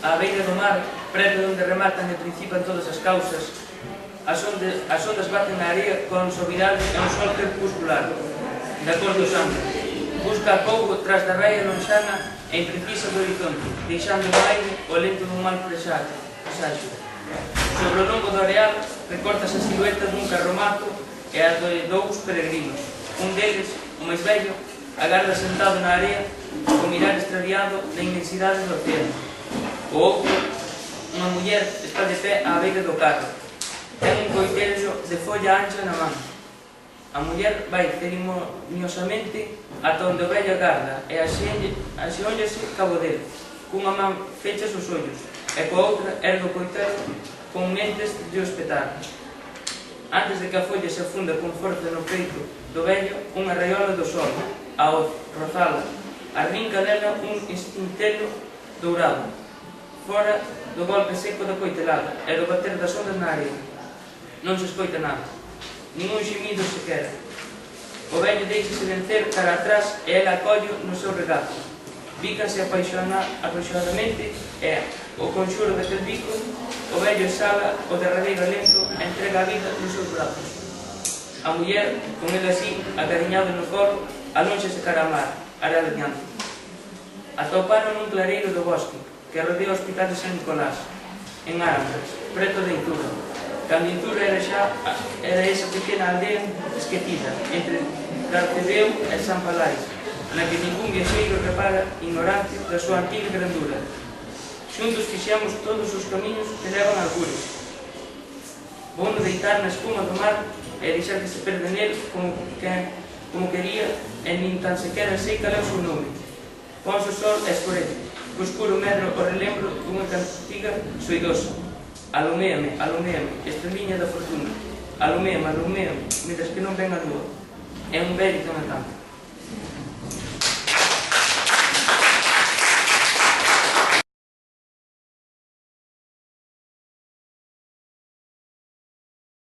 á beira do mar, preto onde rematan e principan todas as causas, as ondas baten na area con suavidade e un sol crepuscular, da cor do sangue. Busca a coubo tras da raia lonxana e imprecisa do horizonte, deixando no aire o lento dun mal presaxo. Sobre o longo do areal recortas a silueta dun carromato e as de dous peregrinos. Un deles, o máis vello, agarda sentado na area co mirar extraviado na inmensidade do océano. O outro, unha muller, está de pé á beira do carro. Ten un coitello de folla ancha na man. A muller vai cerimoniosamente ata onde o vello agarda e axeóllase cabo dele. Cunha man fechas os ollos e coa outra ergue o coitelo con mentes de o espetar. Antes de que a folla se afunda con forza no peito do vello, unha raiola do sol, ao rozala, arrinca dela un estintelo dourado, fora do golpe seco da coitelada e do bater das ondas na area. Non se escoita nada, ningún xemido sequera. O vello deixase vencer cara atrás e ela acollo no seu regazo. Bícanse apaixonadamente e, o conxuro daquel bico, o vello exhala o derradeiro alento e entrega a vida nos seus brazos. A muller, con ele así, acariñado no colo, alónxase cara a mar, areal adiante. Atoparon nun clareiro do bosque, que rodea o hospital de San Nicolás, en Arandas, preto de Itura. Cando Itura era esa pequena aldea esquecida, entre Garcebeu e San Palais, na que ningún viaxeiro repara ignorante da súa antiga grandura. Xuntos fixemos todos os camiños que levan a Algures. Vouno deitar na espuma do mar e deixar que se perde nel como quería e nin tan sequera sei cal é o seu nome. Ponse o sol e escurece, co escuro medro o relembro dunha cantiga soidosa. Aluméame, aluméame, estrelinha da fortuna. Aluméame, aluméame, mientras que non ven a lúa. É un vello que me canta.